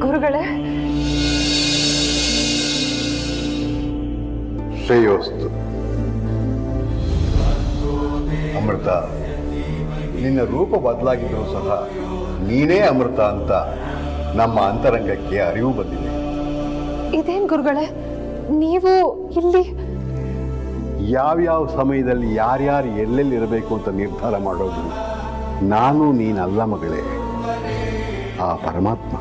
ಗುರುಗಳೇ, ಶ್ರೇಯೋಸ್ತು. ಅಮೃತ, ನಿನ್ನ ರೂಪ ಬದಲಾಗಿದ್ದರೂ ಸಹ ನೀನೇ ಅಮೃತ ಅಂತ ನಮ್ಮ ಅಂತರಂಗಕ್ಕೆ ಅರಿವು ಬಂದಿದೆ. ಇದೇನ್ ಗುರುಗಳೇ, ನೀವು ಇಲ್ಲಿ? ಯಾವ್ಯಾವ ಸಮಯದಲ್ಲಿ ಯಾರ್ಯಾರು ಎಲ್ಲೆಲ್ಲಿರಬೇಕು ಅಂತ ನಿರ್ಧಾರ ಮಾಡೋದು ನಾನು ನೀನಲ್ಲ ಮಗಳೇ, ಆ ಪರಮಾತ್ಮ.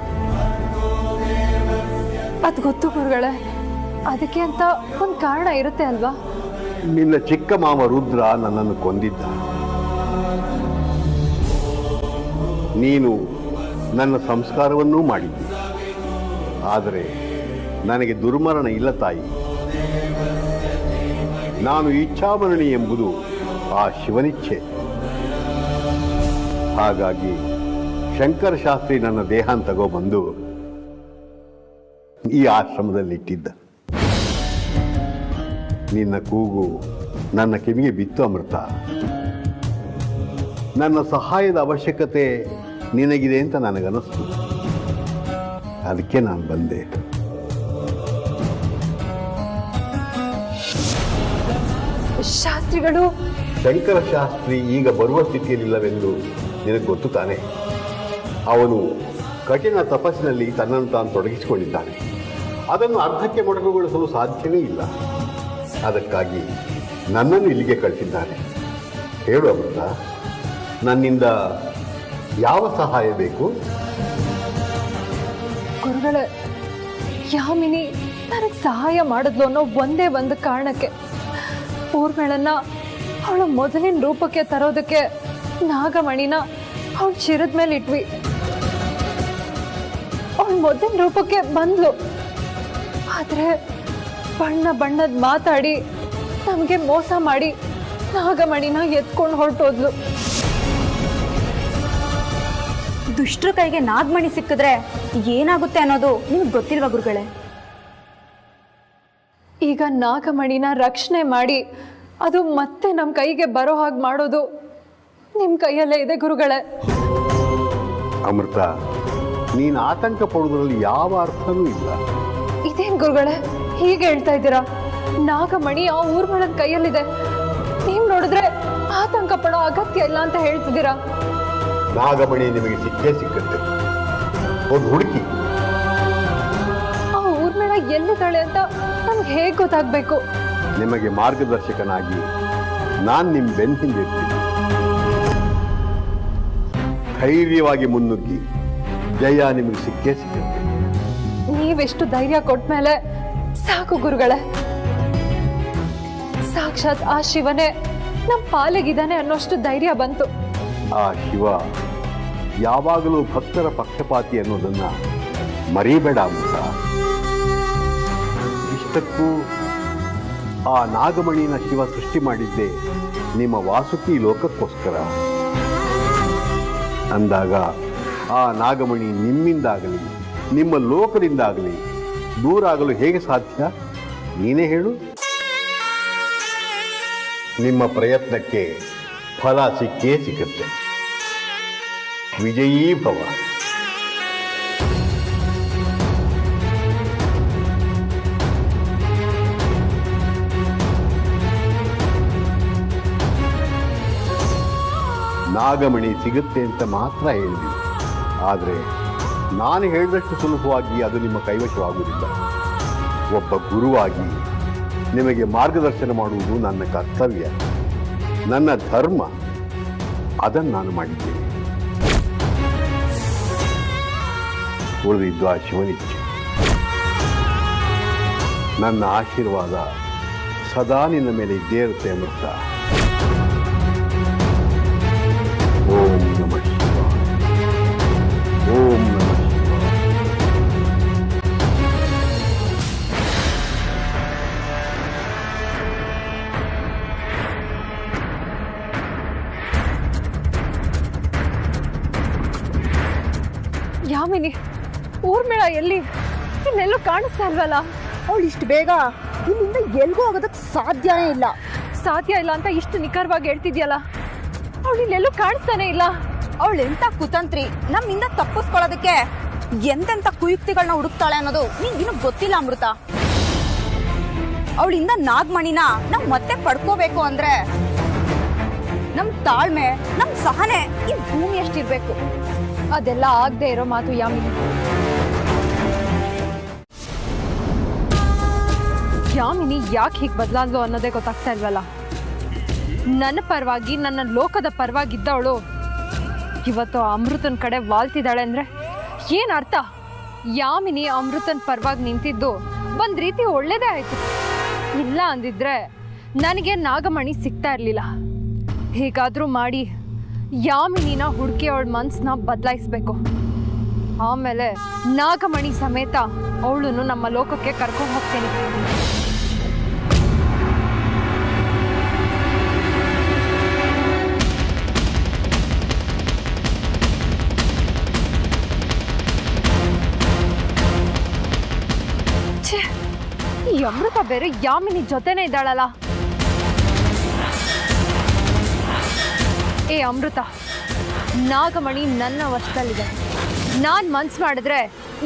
ಅದು ಗೊತ್ತು ಗುರುಗಳೇ, ಅದಕ್ಕೆ ಅಂತ ಒಂದು ಕಾರಣ ಇರುತ್ತೆ ಅಲ್ವಾ? ನಿನ್ನ ಚಿಕ್ಕ ಮಾವ ರುದ್ರ ನನ್ನನ್ನು ಕೊಂದಿದ್ದ. ನೀನು ನನ್ನ ಸಂಸ್ಕಾರವನ್ನೂ ಮಾಡಿದ್ದಿ. ಆದರೆ ನನಗೆ ದುರ್ಮರಣ ಇಲ್ಲ ತಾಯಿ. ನಾನು ಇಚ್ಛಾಮರಣಿ ಎಂಬುದು ಆ ಶಿವನಿಚ್ಛೆ. ಹಾಗಾಗಿ ಶಂಕರ ಶಾಸ್ತ್ರಿ ನನ್ನ ದೇಹಾನ್ ತಗೊಬಂದು ಈ ಆಶ್ರಮದಲ್ಲಿಟ್ಟಿದ್ದ. ನಿನ್ನ ಕೂಗು ನನ್ನ ಕಿವಿಗೆ ಬಿತ್ತು ಅಮೃತ. ನನ್ನ ಸಹಾಯದ ಅವಶ್ಯಕತೆ ನಿನಗಿದೆ ಅಂತ ನನಗನ್ನಿಸ್ತು. ಅದಕ್ಕೆ ನಾನು ಬಂದೆ. ಶಾಸ್ತ್ರಿಗಳು? ಶಂಕರ ಶಾಸ್ತ್ರಿ ಈಗ ಬರುವ ಸ್ಥಿತಿಯಲ್ಲಿಲ್ಲವೆಂದು ನಿನಗೆ ಗೊತ್ತು ತಾನೆ. ಅವನು ಕಠಿಣ ತಪಸ್ಸಿನಲ್ಲಿ ತನ್ನನ್ನು ತಾನು ತೊಡಗಿಸಿಕೊಂಡಿದ್ದಾನೆ. ಅದನ್ನು ಅರ್ಧಕ್ಕೆ ಮೊಟಕುಗೊಳಿಸಲು ಸಾಧ್ಯವೇ ಇಲ್ಲ. ಅದಕ್ಕಾಗಿ ನನ್ನನ್ನು ಇಲ್ಲಿಗೆ ಕಳಿಸಿದ್ದಾನೆ. ಹೇಳು ಅಮೃತ, ನನ್ನಿಂದ ಯಾವ ಸಹಾಯ ಬೇಕು? ಗುರುಗಳೇ, ಯಾಮಿನಿ ನನಗೆ ಸಹಾಯ ಮಾಡಿದ್ಲು ಅನ್ನೋ ಒಂದೇ ಒಂದು ಕಾರಣಕ್ಕೆ ಊರ್ಗಳನ್ನ ಅವಳ ಮೊದಲಿನ ರೂಪಕ್ಕೆ ತರೋದಕ್ಕೆ ನಾಗಮಣಿನ ಅವಳ ಶಿರದ ಮೇಲೆ ಇಟ್ವಿ. ಅವಳ ಮೊದಲಿನ ರೂಪಕ್ಕೆ ಬಂದ್ಲು. ಆದ್ರೆ ಬಣ್ಣ ಬಣ್ಣದ ಮಾತಾಡಿ ನಮಗೆ ಮೋಸ ಮಾಡಿ ನಾಗಮಣಿನ ಎತ್ಕೊಂಡು ಹೊರಟೋದ್ಲು. ದುಷ್ಟರ ಕೈಗೆ ನಾಗಮಣಿ ಸಿಕ್ಕಿದ್ರೆ ಏನಾಗುತ್ತೆ ಅನ್ನೋದು ನಿಮ್ಗೆ ಗೊತ್ತಿಲ್ವಾ ಗುರುಗಳೇ? ಈಗ ನಾಗಮಣಿನ ರಕ್ಷಣೆ ಮಾಡಿ ಅದು ಮತ್ತೆ ನಮ್ಮ ಕೈಗೆ ಬರೋ ಹಾಗೆ ಮಾಡೋದು ನಿಮ್ಮ ಕೈಯಲ್ಲೇ ಇದೆ ಗುರುಗಳೇ. ಅಮೃತ, ನೀನು ಆತಂಕ ಪಡುವುದರಲ್ಲಿ ಯಾವ ಅರ್ಥನೂ ಇಲ್ಲ. ಇದೇನ್ ಗುರುಗಳೇ ಹೀಗೆ ಹೇಳ್ತಾ ಇದ್ದೀರಾ? ನಾಗಮಣಿ ಆ ಊರ್ಗಳ ಕೈಯಲ್ಲಿದೆ. ನೀವು ನೋಡಿದ್ರೆ ಆತಂಕ ಪಡೋ ಅಗತ್ಯ ಇಲ್ಲ ಅಂತ ಹೇಳ್ತಿದ್ದೀರಾ. ನಾಗಮಣಿ ನಿಮಗೆ ಸಿಕ್ಕೇ ಸಿಕ್ಕತ್ತೆ. ಒಂದು ಹುಡುಕಿ. ಆ ಊರ್ಮೇಳ ಎಲ್ಲಿದ್ದಾಳೆ ಅಂತ ನಮ್ಗೆ ಹೇಗೆ ಗೊತ್ತಾಗ್ಬೇಕು? ನಿಮಗೆ ಮಾರ್ಗದರ್ಶಕನಾಗಿ ನಾನು ನಿಮ್ಮ ಬೆನ್ನ ಹಿಂದಿರ್ತೀನಿ. ಧೈರ್ಯವಾಗಿ ಮುನ್ನುಗ್ಗಿ, ಜಯ ನಿಮಗೆ ಸಿಕ್ಕೇ ಸಿಕ್ಕತ್ತೆ. ನೀವೆಷ್ಟು ಧೈರ್ಯ ಕೊಟ್ಮೇಲೆ ಸಾಕು ಗುರುಗಳೇ. ಸಾಕ್ಷಾತ್ ಆ ಶಿವನೇ ನಮ್ಮ ಪಾಲಿಗಿದ್ದಾನೆ ಅನ್ನೋಷ್ಟು ಧೈರ್ಯ ಬಂತು. ಆ ಶಿವ ಯಾವಾಗಲೂ ಭಕ್ತರ ಪಕ್ಷಪಾತಿ ಅನ್ನೋದನ್ನ ಮರೀಬೇಡ ಅಮೃತ. ಇಷ್ಟಕ್ಕೂ ಆ ನಾಗಮಣಿನ ಶಿವ ಸೃಷ್ಟಿ ಮಾಡಿದ್ದೆ ನಿಮ್ಮ ವಾಸುಕಿ ಲೋಕಕ್ಕೋಸ್ಕರ. ಅಂದಾಗ ಆ ನಾಗಮಣಿ ನಿಮ್ಮಿಂದಾಗಲಿ ನಿಮ್ಮ ಲೋಕದಿಂದಾಗಲಿ ದೂರ ಆಗಲು ಹೇಗೆ ಸಾಧ್ಯ? ನೀನೇ ಹೇಳು. ನಿಮ್ಮ ಪ್ರಯತ್ನಕ್ಕೆ ಫಲ ಸಿಕ್ಕೇ ಸಿಗುತ್ತೆ. ವಿಜಯೀ ಭವ. ನಾಗಮಣಿ ಸಿಗುತ್ತೆ ಅಂತ ಮಾತ್ರ ಹೇಳಿದ್ವಿ. ಆದರೆ ನಾನು ಹೇಳಿದಷ್ಟು ಸುಲಭವಾಗಿ ಅದು ನಿಮ್ಮ ಕೈವಶವಾಗುವುದಿಲ್ಲ. ಒಬ್ಬ ಗುರುವಾಗಿ ನಿಮಗೆ ಮಾರ್ಗದರ್ಶನ ಮಾಡುವುದು ನನ್ನ ಕರ್ತವ್ಯ, ನನ್ನ ಧರ್ಮ. ಅದನ್ನು ನಾನು ಮಾಡಿದ್ದೇನೆ. ಉಳಿದಿದ್ದು ಆ ಶಿವನಿಚ್ಛೆ. ನನ್ನ ಆಶೀರ್ವಾದ ಸದಾ ನಿನ್ನ ಮೇಲೆ ಇದ್ದೇ ಇರುತ್ತೆ ಅಮೃತ. ಓಂ ನಮಃ ಶಿವಾಯ. ಓಂ ನಮಃ ಶಿವಾಯ. ಯಾಮಿನಿ, ಊರ್ಮೇಳ ಎಲ್ಲಿ? ಇನ್ನೆಲ್ಲೂ ಕಾಣಿಸ್ತಾ ಇಲ್ವಲ್ಲ? ಅವಳು ಇಷ್ಟು ಬೇಗ ಇಲ್ಲಿಂದ ಎಲ್ಗೂ ಹೋಗೋದಕ್ಕೆ ಸಾಧ್ಯನೇ ಇಲ್ಲ. ಸಾಧ್ಯ ಇಲ್ಲ ಅಂತ ಇಷ್ಟು ನಿಖರವಾಗಿ ಹೇಳ್ತಿದ್ಯಲ್ಲ, ಅವಳು ಇಲ್ಲೆಲ್ಲೂ ಕಾಣಿಸ್ತಾನೆ ಇಲ್ಲ. ಅವಳು ಎಂತ ಕುತಂತ್ರಿ ನಮ್ಮಿಂದ ತಪ್ಪಿಸ್ಕೊಳ್ಳೋದಕ್ಕೆ ಎಂತೆಂತ ಕುಯುಕ್ತಿಗಳನ್ನ ಹುಡುಕ್ತಾಳೆ ಅನ್ನೋದು ನಿನ್ಗಿನ್ನೂ ಗೊತ್ತಿಲ್ಲ ಅಮೃತ. ಅವಳಿಂದ ನಾಗಮಣಿನ ನಾವ್ ಮತ್ತೆ ಪಡ್ಕೋಬೇಕು ಅಂದ್ರೆ ನಮ್ ತಾಳ್ಮೆ, ನಮ್ ಸಹನೆ ಈ ಭೂಮಿ ಎಷ್ಟಿರ್ಬೇಕು. ಅದೆಲ್ಲ ಆಗದೆ ಇರೋ ಮಾತು ಯಾಮಿನಿ. ಯಾಮಿನಿ ಯಾಕೆ ಹೀಗೆ ಬದಲಾದ್ಲು ಅನ್ನೋದೇ ಗೊತ್ತಾಗ್ತಾ ಇಲ್ವಲ್ಲ. ನನ್ನ ಪರವಾಗಿ, ನನ್ನ ಲೋಕದ ಪರವಾಗಿದ್ದವಳು ಇವತ್ತು ಅಮೃತನ ಕಡೆ ವಾಲ್ತಿದ್ದಾಳೆ ಅಂದ್ರೆ ಏನ್ ಅರ್ಥ? ಯಾಮಿನಿ ಅಮೃತನ ಪರವಾಗಿ ನಿಂತಿದ್ದು ಒಂದ್ ರೀತಿ ಒಳ್ಳೇದೇ ಆಯ್ತು. ಇಲ್ಲ ಅಂದಿದ್ರೆ ನನಗೆ ನಾಗಮಣಿ ಸಿಗ್ತಾ ಇರ್ಲಿಲ್ಲ. ಹೇಗಾದ್ರೂ ಮಾಡಿ ಯಾಮಿನಿನ ಹುಡುಕಿ ಅವಳ ಮನ್ಸನ್ನ ಬದಲಾಯಿಸ್ಬೇಕು. ಆಮೇಲೆ ನಾಗಮಣಿ ಸಮೇತ ಅವಳನ್ನು ನಮ್ಮ ಲೋಕಕ್ಕೆ ಕರ್ಕೊಂಡು ಹೋಗ್ತೇನೆ. ಈ ಅಮೃತ ಬೇರೆ ಯಾಮಿನಿ ಜೊತೆನೇ ಇದ್ದಾಳಲ್ಲ. ಏ ಅಮೃತ, ನಾಗಮಣಿ ನನ್ನ ವಶದಲ್ಲಿದೆ. ನಾನು ಮನ್ಸು ಮಾಡಿದ್ರೆ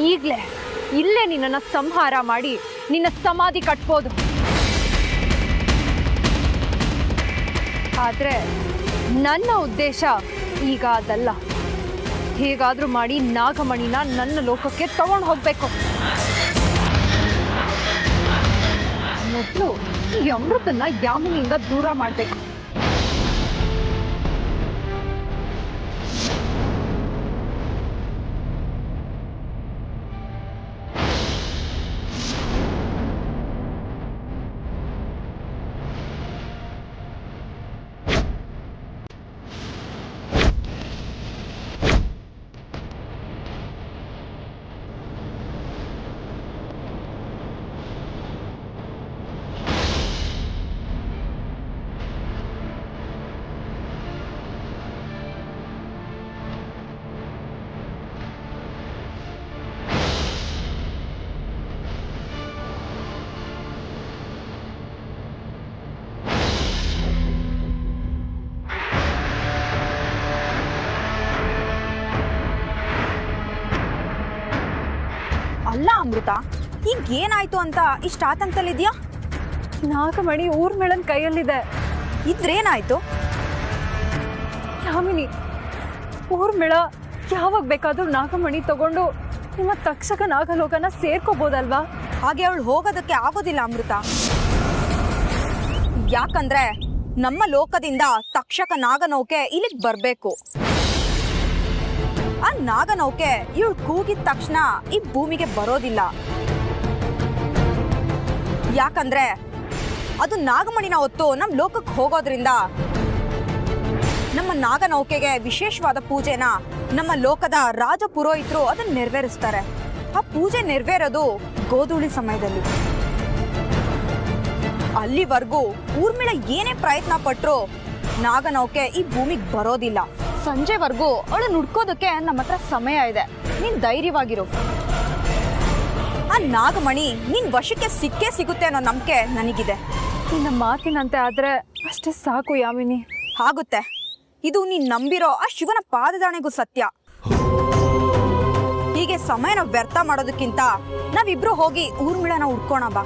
ಈಗಲೇ ಇಲ್ಲೇ ನಿನ್ನನ್ನು ಸಂಹಾರ ಮಾಡಿ ನಿನ್ನ ಸಮಾಧಿ ಕಟ್ಬೋದು. ಆದರೆ ನನ್ನ ಉದ್ದೇಶ ಈಗ ಅದಲ್ಲ. ಹೇಗಾದರೂ ಮಾಡಿ ನಾಗಮಣಿನ ನನ್ನ ಲೋಕಕ್ಕೆ ತಗೊಂಡು ಹೋಗ್ಬೇಕು. ಮೊದಲು ಈ ಅಮೃತನ್ನ ಯಾಮಿನಿಯಿಂದ ದೂರ ಮಾಡಬೇಕು. ಅಲ್ಲ ಅಮೃತ, ಈಗ ಏನಾಯ್ತು ಅಂತ ಇಷ್ಟ ಆತಂಕದಲ್ಲಿದ್ಯಾ? ನಾಗಮಣಿ ಊರ್ಮಿಳನ್ ಕೈಯಲ್ಲಿದೆ. ಇದ್ರೇನಾಯ್ತು? ಯಾಮಿನಿ, ಊರ್ಮಿಳ ಯಾವಾಗ ಬೇಕಾದ್ರೂ ನಾಗಮಣಿ ತಗೊಂಡು ನಿಮ್ಮ ತಕ್ಷಕ ನಾಗಲೋಕನ ಸೇರ್ಕೋಬೋದಲ್ವಾ? ಹಾಗೆ ಅವಳು ಹೋಗೋದಕ್ಕೆ ಆಗೋದಿಲ್ಲ ಅಮೃತ. ಯಾಕಂದ್ರೆ ನಮ್ಮ ಲೋಕದಿಂದ ತಕ್ಷಕ ನಾಗನೌಕೆ ಇಲ್ಲಿಗೆ ಬರ್ಬೇಕು. ಆ ನಾಗನೌಕೆ ಇವಳು ಕೂಗಿದ ತಕ್ಷಣ ಈ ಭೂಮಿಗೆ ಬರೋದಿಲ್ಲ. ಯಾಕಂದ್ರೆ ಅದು ನಾಗಮಣಿನ ಹೊತ್ತು ನಮ್ಮ ಲೋಕಕ್ಕೆ ಹೋಗೋದ್ರಿಂದ ನಮ್ಮ ನಾಗನೌಕೆಗೆ ವಿಶೇಷವಾದ ಪೂಜೆನ ನಮ್ಮ ಲೋಕದ ರಾಜ ಪುರೋಹಿತರು ಅದನ್ನ ನೆರವೇರಿಸ್ತಾರೆ. ಆ ಪೂಜೆ ನೆರವೇರೋದು ಗೋಧೂಳಿ ಸಮಯದಲ್ಲಿ. ಅಲ್ಲಿವರೆಗೂ ಊರ್ಮಿಳ ಏನೇ ಪ್ರಯತ್ನ ಪಟ್ರು ನಾಗನೌಕೆ ಈ ಭೂಮಿಗೆ ಬರೋದಿಲ್ಲ. ಸಂಜೆವರೆಗೂ ಅವಳು ನುಡ್ಕೋದಕ್ಕೆ ನಮ್ಮ ಹತ್ರ ಸಮಯ ಇದೆ. ನೀನ್ ಧೈರ್ಯವಾಗಿರು. ಆ ನಾಗಮಣಿ ನಿನ್ ವಶಕ್ಕೆ ಸಿಕ್ಕೇ ಸಿಗುತ್ತೆ ಅನ್ನೋ ನಂಬಿಕೆ ನನಗಿದೆ. ನಿನ್ನ ಮಾತಿನಂತೆ ಆದ್ರೆ ಅಷ್ಟೇ ಸಾಕು ಯಾಮಿನಿ. ಆಗುತ್ತೆ. ಇದು ನೀನ್ ನಂಬಿರೋ ಆ ಶಿವನ ಪಾದದಾಣೆಗೂ ಸತ್ಯ. ಹೀಗೆ ಸಮಯನ ವ್ಯರ್ಥ ಮಾಡೋದಕ್ಕಿಂತ ನಾವಿಬ್ರು ಹೋಗಿ ಊರ್ಮಿಳನ ಹುಡ್ಕೋಣ ಬಾ.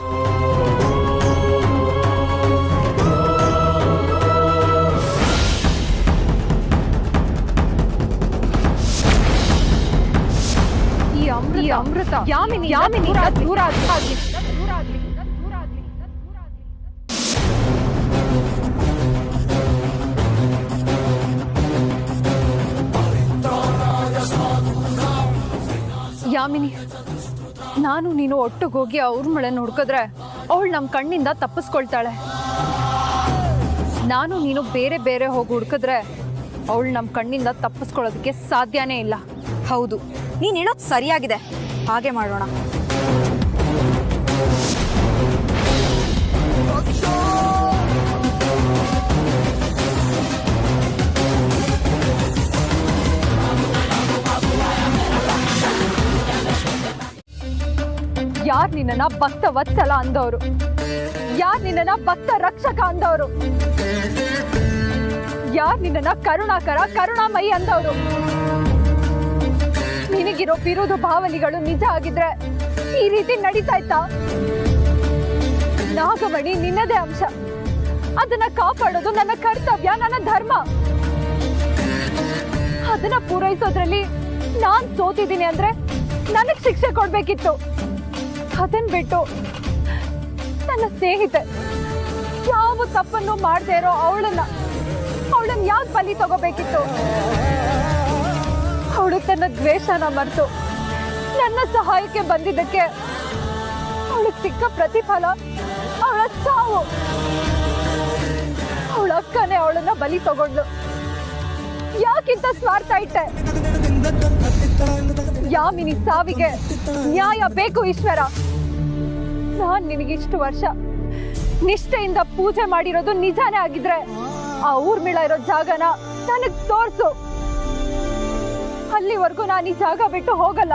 ಈ ಅಮೃತ ಯಾಮಿನಿ ದೂರ ಆಗ್ಲಿ. ಯಾಮಿನಿ, ನಾನು ನೀನು ಒಟ್ಟಿಗೋಗಿ ಊರ್ಮಿಳನ್ನ ಹುಡ್ಕಿದ್ರೆ ಅವಳು ನಮ್ಮ ಕಣ್ಣಿಂದ ತಪ್ಪಿಸ್ಕೊಳ್ತಾಳೆ. ನಾನು ನೀನು ಬೇರೆ ಬೇರೆ ಹೋಗಿ ಹುಡ್ಕಿದ್ರೆ ಅವಳು ನಮ್ಮ ಕಣ್ಣಿಂದ ತಪ್ಪಿಸ್ಕೊಳ್ಳೋದಕ್ಕೆ ಸಾಧ್ಯನೇ ಇಲ್ಲ. ಹೌದು, ನೀನ್ ಹೇಳೋದು ಸರಿಯಾಗಿದೆ. ಹಾಗೆ ಮಾಡೋಣ. ಯಾರ್ ನಿನ್ನ ಭಕ್ತ ವತ್ಸಲ ಅಂದವರು? ಯಾರ್ ನಿನ್ನ ಭಕ್ತ ರಕ್ಷಕ ಅಂದವರು? ಯಾರ್ ನಿನ್ನ ಕರುಣಾಕರ ಕರುಣಾಮಯಿ ಅಂದವರು? ನಿನಗಿರೋ ವಿರೋಧ ಭಾವನೆಗಳು ನಿಜ ಆಗಿದ್ರೆ ಈ ರೀತಿ ನಡೀತಾ ಇತ್ತಾ? ನಾಗಮಣಿ ನಿನ್ನದೇ ಅಂಶ, ಅದನ್ನ ಕಾಪಾಡೋದು ನನ್ನ ಕರ್ತವ್ಯ, ನನ್ನ ಧರ್ಮ. ಅದನ್ನ ಪೂರೈಸೋದ್ರಲ್ಲಿ ನಾನ್ ಸೋತಿದ್ದೀನಿ ಅಂದ್ರೆ ನನಗ್ ಶಿಕ್ಷೆ ಕೊಡ್ಬೇಕಿತ್ತು. ಅದನ್ ಬಿಟ್ಟು ನನ್ನ ಸ್ನೇಹಿತೆ ಯಾವ ತಪ್ಪನ್ನು ಮಾಡದೇ ಇರೋ ಅವಳನ್ನ ಯಾಕೆ ಬಲಿ ತಗೋಬೇಕಿತ್ತು? ಅವಳು ತನ್ನ ದ್ವೇಷನ ಮರೆತು ನನ್ನ ಸಹಾಯಕ್ಕೆ ಬಂದಿದ್ದಕ್ಕೆ ಅವಳಿಗೆ ಸಿಕ್ಕ ಪ್ರತಿಫಲ ಅವಳ ಸಾವು. ಅವಳ ಅಕ್ಕನೇ ಅವಳನ್ನ ಬಲಿ ತಗೊಂಡ್ಲು. ಯಾಕಿಂತ ಸ್ವಾರ್ಥ ಇಟ್ಟೆ? ಯಾಮಿನಿ ಸಾವಿಗೆ ನ್ಯಾಯ ಬೇಕು ಈಶ್ವರ. ನಾನ್ ನಿನಗಿಷ್ಟು ವರ್ಷ ನಿಷ್ಠೆಯಿಂದ ಪೂಜೆ ಮಾಡಿರೋದು ನಿಜಾನೇ ಆಗಿದ್ರೆ ಆ ಊರ್ಮಿಳ ಇರೋ ಜಾಗನ ನನಗ್ ತೋರ್ಸು. ಅಲ್ಲಿವರೆಗೂ ನಾನು ಈ ಜಾಗ ಬಿಟ್ಟು ಹೋಗಲ್ಲ.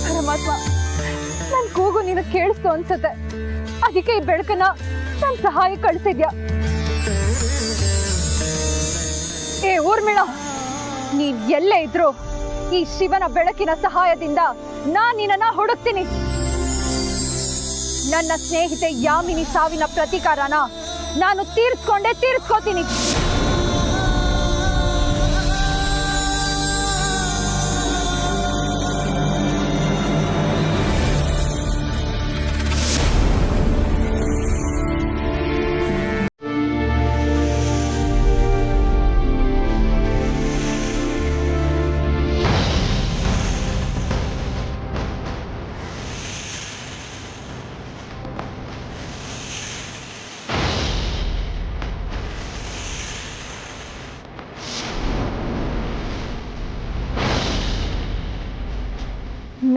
ಪರಮಾತ್ಮ, ನನ್ ಕೂಗು ನೀನು ಕೇಳಿಸ್ತು ಅನ್ಸುತ್ತೆ. ಅದಕ್ಕೆ ಈ ಬೆಳಕನ್ನ ನನ್ ಸಹಾಯ ಕಳಿಸಿದ್ಯಾ. ಏ ಊರ್ಮಿಳ, ನೀನ್ ಎಲ್ಲೇ ಇದ್ರು ಈ ಶಿವನ ಬೆಳಕಿನ ಸಹಾಯದಿಂದ ನಾನ್ ನಿನ್ನ ಹುಡುಕ್ತೀನಿ. ನನ್ನ ಸ್ನೇಹಿತೆ ಯಾಮಿನಿ ಸಾವಿನ ಪ್ರತೀಕಾರನ ನಾನು ತೀರ್ಸ್ಕೋತೀನಿ.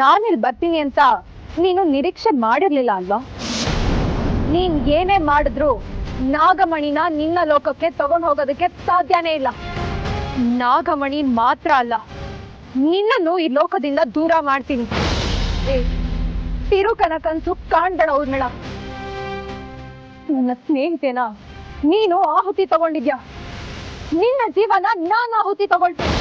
ನಾನಿಲ್ಲಿ ಬರ್ತೀನಿ ಅಂತ ನೀನು ನಿರೀಕ್ಷೆ ಮಾಡಿರ್ಲಿಲ್ಲ ಅಲ್ವಾ? ನೀನ್ ಏನೇ ಮಾಡಿದ್ರು ನಾಗಮಣಿನ ನಿನ್ನ ಲೋಕಕ್ಕೆ ತಗೊಂಡು ಹೋಗೋದಕ್ಕೆ ಸಾಧ್ಯನೇ ಇಲ್ಲ. ನಾಗಮಣಿ ಮಾತ್ರ ಅಲ್ಲ, ನಿನ್ನನ್ನು ಈ ಲೋಕದಿಂದ ದೂರ ಮಾಡ್ತೀನಿ. ತಿರುಕನ ಕನ್ಸು ಕಾಣ್ಬೇಡ ಊರ್ಮಿಳ. ನನ್ನ ಸ್ನೇಹಿತೆನ ನೀನು ಆಹುತಿ ತಗೊಂಡಿದ್ಯಾ, ನಿನ್ನ ಜೀವನ ನಾನು ಆಹುತಿ ತಗೊಳ್ತೀನಿ.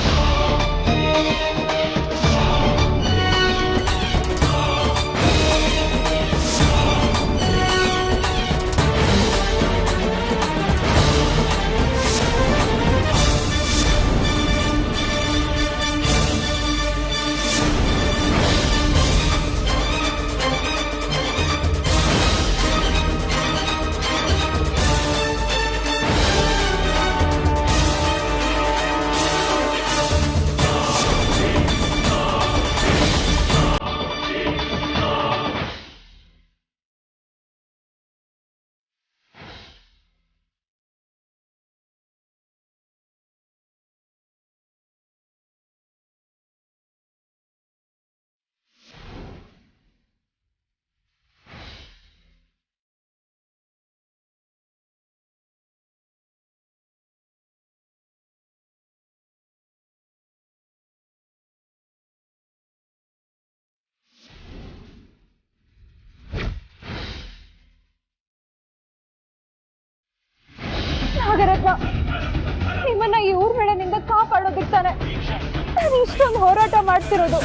ನಾಗರತ್ನ, ನಿಮ್ಮನ್ನ ಈ ಊರ್ಮಿಳನಿಂದ ಕಾಪಾಡೋದಕ್ಕೆ ತಾನೆ ನಾನು ಇಷ್ಟೊಂದು ಹೋರಾಟ ಮಾಡ್ತಿರೋದು.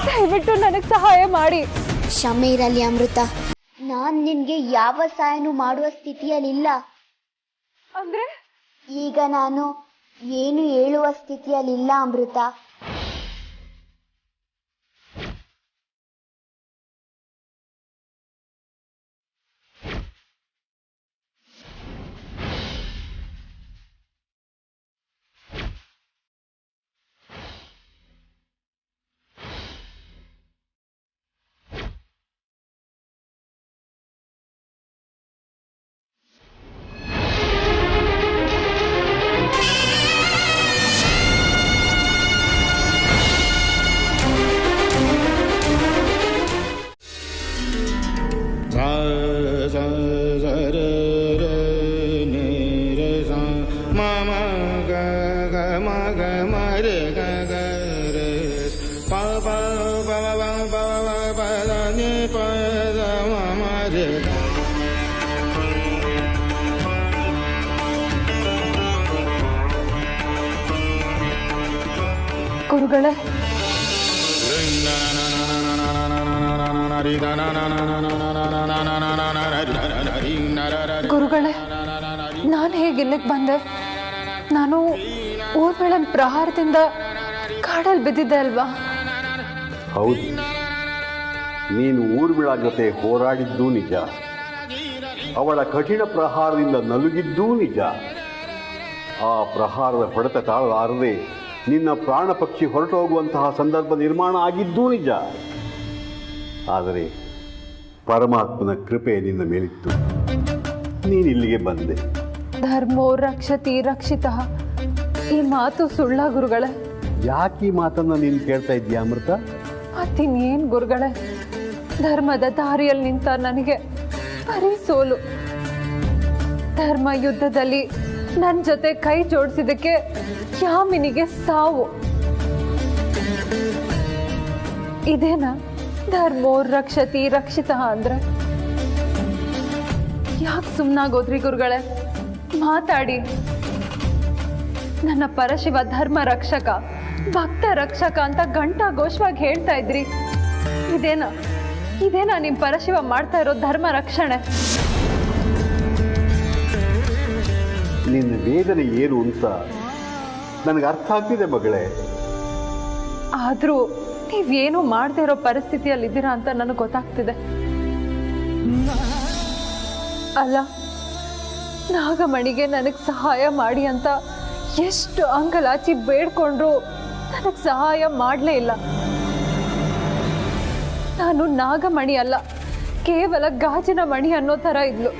ದಯವಿಟ್ಟು ನನಗೆ ಸಹಾಯ ಮಾಡಿ. ಕ್ಷಮೆ ಇರಲಿ ಅಮೃತ, ನಾನ್ ನಿನ್ಗೆ ಯಾವ ಸಹಾಯನೂ ಮಾಡುವ ಸ್ಥಿತಿಯಲ್ಲಿಲ್ಲ. ಅಂದ್ರೆ ಈಗ ನಾನು ಏನು ಹೇಳುವ ಸ್ಥಿತಿಯಲ್ಲಿಲ್ಲ ಅಮೃತ. ಮಮ ಗ ಗ ಮ ಗ ಮ ರೆ ಗ ಗ ರೆ ಪ ಪ ಪ ಪ ಪ ಪ ದ ನಿ ಪ ದ ಮ ಮ ರೆ. ಗುರುಗಳೇ, ಗುರುಗಳೇ, ನಾನು ಹೇಗೆ ಇಲ್ಲಿಗೆ ಬಂದೆ? ನಾನು ಊರ್ಮಿಳನ ಪ್ರಹಾರದಿಂದ ಕಾಡಲ್ಲಿ ಬಿದ್ದಿದ್ದೆ ಅಲ್ವಾ? ಹೌದು, ನೀನು ಊರ್ಮಿಳ ಜೊತೆ ಹೋರಾಡಿದ್ದೂ ನಿಜ, ಅವಳ ಕಠಿಣ ಪ್ರಹಾರದಿಂದ ನಲುಗಿದ್ದೂ ನಿಜ. ಆ ಪ್ರಹಾರದ ಹೊಡೆತ ತಾಳಲಾರದೆ ನಿನ್ನ ಪ್ರಾಣ ಪಕ್ಷಿ ಹೊರಟು ಹೋಗುವಂತಹ ಸಂದರ್ಭ ನಿರ್ಮಾಣ ಆಗಿದ್ದೂ ನಿಜ. ಆದರೆ ಪರಮಾತ್ಮನ ಕೃಪೆ ನಿನ್ನ ಮೇಲಿತ್ತು, ನೀನಿಲ್ಲಿಗೆ ಬಂದೆ. ಧರ್ಮೋ ರಕ್ಷತಿ ರಕ್ಷಿತಃ, ಈ ಮಾತು ಸುಳ್ಳ ಗುರುಗಳೇ? ಯಾಕೆ ಈ ಮಾತನ್ನು ನೀನು ಕೇಳ್ತಾ ಇದ್ದೀಯಾ ಅಮೃತ? ಮತ್ತಿನ್ನೇನು ಗುರುಗಳೇ, ಧರ್ಮದ ದಾರಿಯಲ್ಲಿ ನಿಂತ ನನಗೆ ಬರೀ ಸೋಲು. ಧರ್ಮ ಯುದ್ಧದಲ್ಲಿ ನನ್ನ ಜೊತೆ ಕೈ ಜೋಡಿಸಿದಕ್ಕೆ ಯಾಮಿನಿಗೆ ಸಾವು. ಇದೇನಾ ಧರ್ಮೋ ರಕ್ಷತಿ ರಕ್ಷಿತಃ ಅಂದ್ರೆ? ಯಾಕೆ ಸುಮ್ಮನಾಗೋದ್ರಿ ಗುರುಗಳೇ? ಮಾತಾಡಿ. ನನ್ನ ಪರಶಿವ ಧರ್ಮ ರಕ್ಷಕ, ಭಕ್ತ ರಕ್ಷಕ ಅಂತ ಘಂಟಾಘೋಷವಾಗಿ ಹೇಳ್ತಾ ಇದ್ರಿ. ಇದೇನಾ ನಿಮ್ ಪರಶಿವ ಮಾಡ್ತಾ ಇರೋ ಧರ್ಮ ರಕ್ಷಣೆ? ನಿನ್ನ ವೇದನೆ ಏನು ಅಂತ ನನಗೆ ಅರ್ಥ ಆಗ್ತಿದೆ ಮಗಳೇ. ಆದ್ರೂ ನೀವೇನು ಮಾಡದೇ ಇರೋ ಪರಿಸ್ಥಿತಿಯಲ್ಲಿದ್ದೀರಾ ಅಂತ ನನಗೆ ಗೊತ್ತಾಗ್ತಿದೆ. ಅಲ್ಲ, ನಾಗಮಣಿಗೆ ನನಗೆ ಸಹಾಯ ಮಾಡಿ ಅಂತ ಎಷ್ಟು ಅಂಗಲಾಚಿ ಬೇಡ್ಕೊಂಡ್ರು ನನಗೆ ಸಹಾಯ ಮಾಡಲೇ ಇಲ್ಲ. ನಾನು ನಾಗಮಣಿ ಅಲ್ಲ, ಕೇವಲ ಗಾಜಿನ ಮಣಿ ಅನ್ನೋ ಥರ ಇದ್ಲು.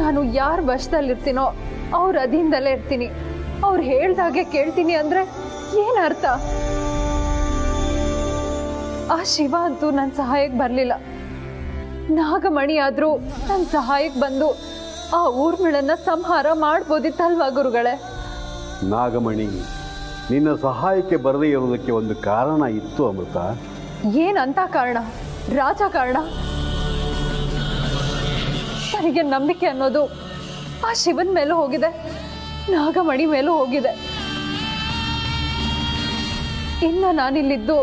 ನಾನು ಯಾರ ವಶದಲ್ಲಿರ್ತೀನೋ ಅವ್ರ ಅಧೀನದಲ್ಲೇ ಇರ್ತೀನಿ, ಅವ್ರು ಹೇಳ್ದಾಗೆ ಕೇಳ್ತೀನಿ ಅಂದ್ರೆ ಏನರ್ಥ? ಆ ಶಿವ ಅಂತೂ ನನ್ನ ಸಹಾಯಕ್ಕೆ ಬರಲಿಲ್ಲ. ನಾಗಮಣಿ ಆದ್ರೂ ನನ್ನ ಸಹಾಯಕ್ಕೆ ಬಂದು ಆ ಊರ್ಮಿಳನ್ನ ಸಂಹಾರ ಮಾಡ್ಬೋದಿತ್ತಲ್ವಾ ಗುರುಗಳೇ? ನಾಗಮಣಿ ನಿನ್ನ ಸಹಾಯಕ್ಕೆ ಬರದೇ ಇರೋದಕ್ಕೆ ಒಂದು ಕಾರಣ ಇತ್ತು ಅಮೃತ. ಏನಂತ ಕಾರಣ? ರಾಜಕಾರಣ? ನನಗೆ ನಂಬಿಕೆ ಅನ್ನೋದು ಆ ಶಿವನ ಮೇಲೂ ಹೋಗಿದೆ, ನಾಗಮಣಿ ಮೇಲೂ ಹೋಗಿದೆ. ಇನ್ನ ನಾನಿಲ್ಲಿದ್ದು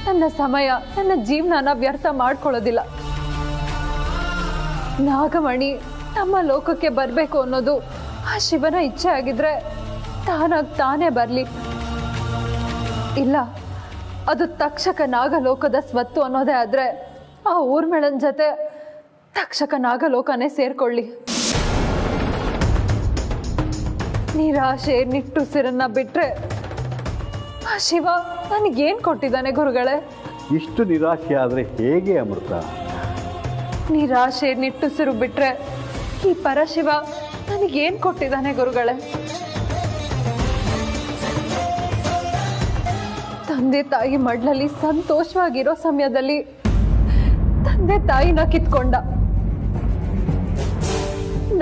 ನನ್ನ ಸಮಯ, ನನ್ನ ಜೀವನನ ವ್ಯರ್ಥ ಮಾಡ್ಕೊಳ್ಳೋದಿಲ್ಲ. ನಾಗಮಣಿ ನಮ್ಮ ಲೋಕಕ್ಕೆ ಬರಬೇಕು ಅನ್ನೋದು ಆ ಶಿವನ ಇಚ್ಛೆ ಆಗಿದ್ರೆ ತಾನೇ ಬರಲಿ. ಇಲ್ಲ, ಅದು ತಕ್ಷಕ ನಾಗಲೋಕದ ಸ್ವತ್ತು ಅನ್ನೋದೇ ಆದ್ರೆ ಆ ಊರ್ಮಿಳನ ಜೊತೆ ತಕ್ಷಕ ನಾಗಲೋಕನೇ ಸೇರ್ಕೊಳ್ಳಿ. ನಿರಾಶೆ ನಿಟ್ಟುಸಿರನ್ನ ಬಿಟ್ರೆ ಆ ಶಿವ ನನಗೇನು ಕೊಟ್ಟಿದ್ದಾನೆ ಗುರುಗಳೇ? ಇಷ್ಟು ನಿರಾಶೆ ಆದರೆ ಹೇಗೆ ಅಮೃತ? ನಿರಾಶೆ ನಿಟ್ಟುಸಿರು ಬಿಟ್ರೆ ಈ ಪರಶಿವ ನನಗೇನು ಕೊಟ್ಟಿದ್ದಾನೆ ಗುರುಗಳೇ? ತಂದೆ ತಾಯಿ ಮಡ್ಲಲ್ಲಿ ಸಂತೋಷವಾಗಿರೋ ಸಮಯದಲ್ಲಿ ತಂದೆ ತಾಯಿನ ಕಿತ್ಕೊಂಡ,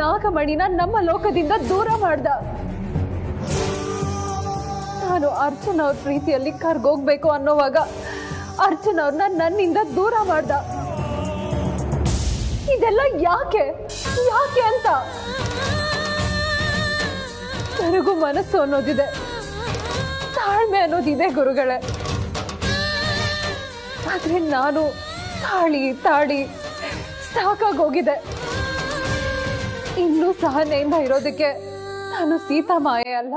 ನಾಗಮಣಿನ ನಮ್ಮ ಲೋಕದಿಂದ ದೂರ ಮಾಡ್ದ. ನಾನು ಅರ್ಜುನ್ ಅವ್ರ ಪ್ರೀತಿಯಲ್ಲಿ ಕರ್ಗೋಗ್ಬೇಕು ಅನ್ನೋವಾಗ ಅರ್ಜುನ್ ಅವ್ರನ್ನ ನನ್ನಿಂದ ದೂರ ಮಾಡ್ದ. ಇದೆಲ್ಲ ಯಾಕೆ ಅಂತ ನನಗೂ ಮನಸ್ಸು ಅನ್ನೋದಿದೆ, ತಾಳ್ಮೆ ಅನ್ನೋದಿದೆ ಗುರುಗಳೇ. ಆದ್ರೆ ನಾನು ತಾಳಿ ಸಾಕಾಗೋಗಿದೆ. ಇನ್ನೂ ಸಹನೆಯಿಂದ ಇರೋದಕ್ಕೆ ನಾನು ಸೀತಾಮಾಯೆ ಅಲ್ಲ,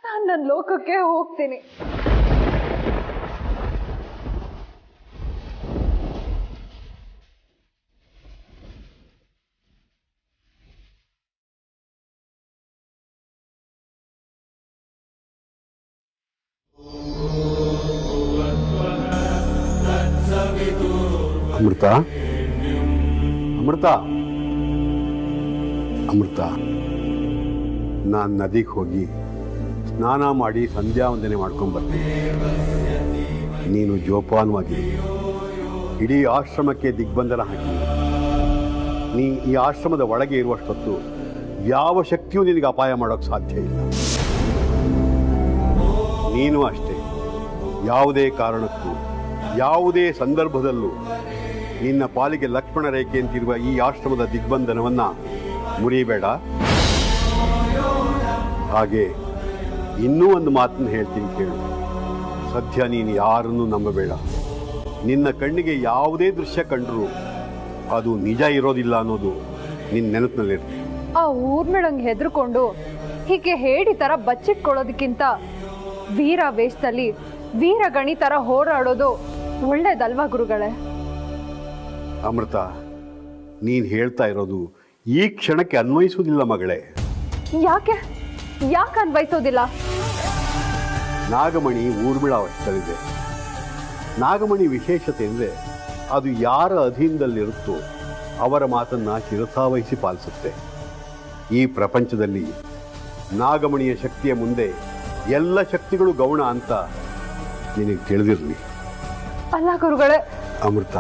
ನಾನು ನನ್ನ ಲೋಕಕ್ಕೆ ಹೋಗ್ತೀನಿ. ಅಮೃತ, ಅಮೃತ, ಅಮೃತ, ನಾನು ನದಿಗೆ ಹೋಗಿ ಸ್ನಾನ ಮಾಡಿ ಸಂಧ್ಯಾ ವಂದನೆ ಮಾಡ್ಕೊಂಡ್ಬರ್ತೀನಿ. ನೀನು ಜೋಪಾನವಾಗಿರು. ಇಡೀ ಆಶ್ರಮಕ್ಕೆ ದಿಗ್ಬಂಧನ ಹಾಕಿ ನೀ ಈ ಆಶ್ರಮದ ಒಳಗೆ ಇರುವಷ್ಟೊತ್ತು ಯಾವ ಶಕ್ತಿಯೂ ನಿನಗೆ ಅಪಾಯ ಮಾಡೋಕ್ಕೆ ಸಾಧ್ಯ ಇಲ್ಲ. ನೀನು ಅಷ್ಟೇ, ಯಾವುದೇ ಕಾರಣಕ್ಕೂ ಯಾವುದೇ ಸಂದರ್ಭದಲ್ಲೂ ನಿನ್ನ ಪಾಲಿಗೆ ಲಕ್ಷ್ಮಣ ರೇಖೆ ಅಂತಿರುವ ಈ ಆಶ್ರಮದ ದಿಗ್ಬಂಧನವನ್ನು ಮುರಿಬೇಡ. ಹಾಗೆ ಇನ್ನೂ ಒಂದು ಮಾತನ್ನು ಹೇಳ್ತೀನಿ ಕೇಳು. ಸದ್ಯ ನೀನು ಯಾರನ್ನೂ ನಂಬಬೇಡ. ನಿನ್ನ ಕಣ್ಣಿಗೆ ಯಾವುದೇ ದೃಶ್ಯ ಕಂಡರೂ ಅದು ನಿಜ ಇರೋದಿಲ್ಲ ಅನ್ನೋದು ನಿನ್ನ ನೆನಪಿನಲ್ಲಿರುತ್ತೆ. ಆ ಊರ್ಮಿಳಂಗೆ ಹೆದರ್ಕೊಂಡು ಹೀಗೆ ಹೇಡಿ ಥರ ಬಚ್ಚಿಟ್ಕೊಳ್ಳೋದಕ್ಕಿಂತ ವೀರ ವೇಷದಲ್ಲಿ ವೀರಗಣಿ ಥರ ಹೋರಾಡೋದು ಒಳ್ಳೇದಲ್ವಾ ಗುರುಗಳೇ? ಅಮೃತ, ನೀನು ಹೇಳ್ತಾ ಇರೋದು ಈ ಕ್ಷಣಕ್ಕೆ ಅನ್ವಯಿಸುವುದಿಲ್ಲ ಮಗಳೇ. ಯಾಕೆ ಅನ್ವಯಿಸೋದಿಲ್ಲ? ನಾಗಮಣಿ ಊರ್ಮಿಳ ವಶದಲ್ಲಿದೆ. ನಾಗಮಣಿ ವಿಶೇಷತೆ ಅಂದರೆ ಅದು ಯಾರ ಅಧೀನದಲ್ಲಿರುತ್ತೋ ಅವರ ಮಾತನ್ನು ಶಿರಸಾವಹಿಸಿ ಪಾಲಿಸುತ್ತೆ. ಈ ಪ್ರಪಂಚದಲ್ಲಿ ನಾಗಮಣಿಯ ಶಕ್ತಿಯ ಮುಂದೆ ಎಲ್ಲ ಶಕ್ತಿಗಳು ಗೌಣ ಅಂತ ನಿನಗೆ ತಿಳಿದಿರಲಿ. ಅಲ್ಲ ಗುರುಗಳೇ. ಅಮೃತ,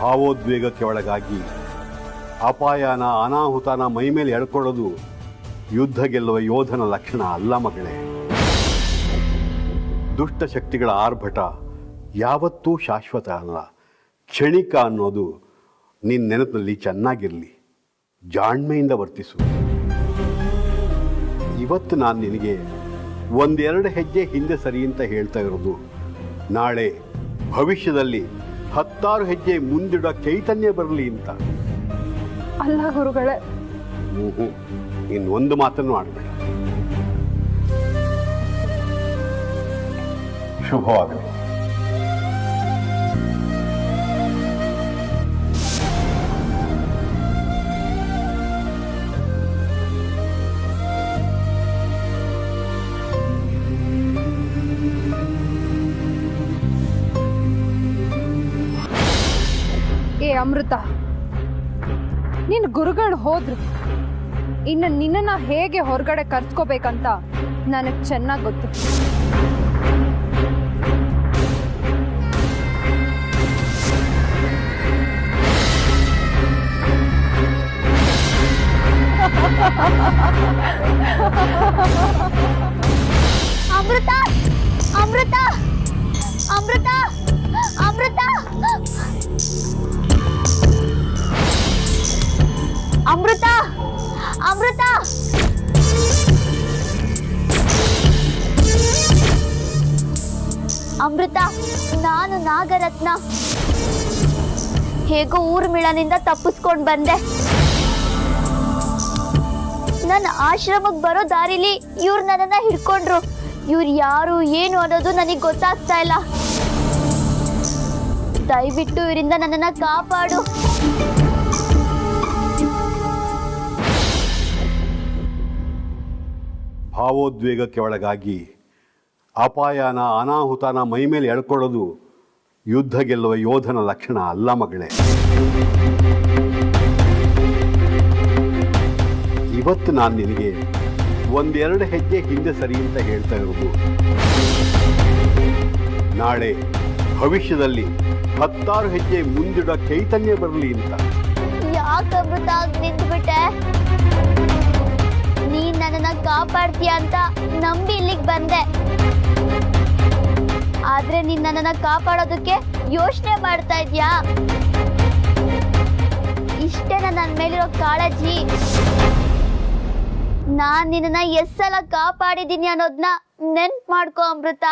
ಭಾವೋದ್ವೇಗಕ್ಕೆ ಒಳಗಾಗಿ ಅಪಾಯನ ಅನಾಹುತನ ಮೈಮೇಲೆ ಎಳ್ಕೊಳ್ಳೋದು ಯುದ್ಧ ಗೆಲ್ಲುವ ಯೋಧನ ಲಕ್ಷಣ ಅಲ್ಲ ಮಗಳೇ. ದುಷ್ಟ ಶಕ್ತಿಗಳ ಆರ್ಭಟ ಯಾವತ್ತೂ ಶಾಶ್ವತ ಅಲ್ಲ, ಕ್ಷಣಿಕ ಅನ್ನೋದು ನಿನ್ನ ನೆನಪಿನಲ್ಲಿ ಚೆನ್ನಾಗಿರಲಿ. ಜಾಣ್ಮೆಯಿಂದ ವರ್ತಿಸು. ಇವತ್ತು ನಾನು ನಿನಗೆ ಒಂದೆರಡು ಹೆಜ್ಜೆ ಹಿಂದೆ ಸರಿ ಅಂತ ಹೇಳ್ತಾ ಇರೋದು, ನಾಳೆ ಭವಿಷ್ಯದಲ್ಲಿ 10 ಹೆಜ್ಜೆ ಮುಂದಿಡೋ ಚೈತನ್ಯ ಬರಲಿ ಅಂತ. ಅಲ್ಲ ಗುರುಗಳೇ. ಇನ್ನೊಂದು ಮಾತನ್ನು ಆಡಬೇಡ. ಶುಭವಾಗಲಿ. ಏ ಅಮೃತ, ನಿನ್ನ ಗುರುಗಳು ಹೋದ್ರು, ಇನ್ನು ನಿನ್ನನ್ನು ಹೇಗೆ ಹೊರಗಡೆ ಕರ್ಸ್ಕೋಬೇಕಂತ ನನಗೆ ಚೆನ್ನಾಗಿ ಗೊತ್ತು. ಅಮೃತ ಅಮೃತ ಅಮೃತ ಅಮೃತ ಅಮೃತ ಅಮೃತ ಅಮೃತ, ನಾನು ನಾಗರತ್ನ. ಹೇಗೋ ಊರ್ಮಿಳನಿಂದ ತಪ್ಪಿಸ್ಕೊಂಡು ಬಂದೆ. ನನ್ನ ಆಶ್ರಮಕ್ಕೆ ಬರೋ ದಾರಿಲಿ ಇವ್ರು ನನ್ನನ್ನ ಹಿಡ್ಕೊಂಡ್ರು. ಇವ್ರು ಯಾರು ಏನು ಅನ್ನೋದು ನನಗೆ ಗೊತ್ತಾಗ್ತಾ ಇಲ್ಲ. ದಯವಿಟ್ಟು ಇವರಿಂದ ನನ್ನನ್ನ ಕಾಪಾಡು. ಭಾವೋದ್ವೇಗಕ್ಕೆ ಒಳಗಾಗಿ ಅಪಾಯನ ಅನಾಹುತನ ಮೈಮೇಲೆ ಎಳ್ಕೊಳ್ಳೋದು ಯುದ್ಧ ಗೆಲ್ಲುವ ಯೋಧನ ಲಕ್ಷಣ ಅಲ್ಲ ಮಗಳೇ. ಇವತ್ತು ನಾನು ನಿನಗೆ ಒಂದೆರಡು ಹೆಜ್ಜೆ ಹಿಂದೆ ಸರಿ ಅಂತ ಹೇಳ್ತಾ ಇರೋದು, ನಾಳೆ ಭವಿಷ್ಯದಲ್ಲಿ 10 ಹೆಜ್ಜೆ ಮುಂದಿಡೋ ಚೈತನ್ಯ ಬರಲಿ ಅಂತ. ಯಾಕಮೃತ ನಿಂತ್ಬಿಟ್ಟೆ? ನೀನ್ ನನ್ನನ್ನ ಕಾಪಾಡ್ತೀಯ ಅಂತ ನಂಬಿ ಇಲ್ಲಿಗೆ ಬಂದೆ. ಆದ್ರೆ ನೀನ್ ನನ್ನನ್ನ ಕಾಪಾಡೋದಕ್ಕೆ ಯೋಚನೆ ಮಾಡ್ತಾ ಇದ್ಯಾ? ಇಷ್ಟೇ ನನ್ನ ಮೇಲಿರೋ ಕಾಳಜಿ. ನಾನ್ ನಿನ್ನ ಎಷ್ಟ್ ಸಲ ಕಾಪಾಡಿದೀನಿ ಅನ್ನೋದನ್ನ ನೆನ್ಪ್ ಮಾಡ್ಕೊ ಅಮೃತ.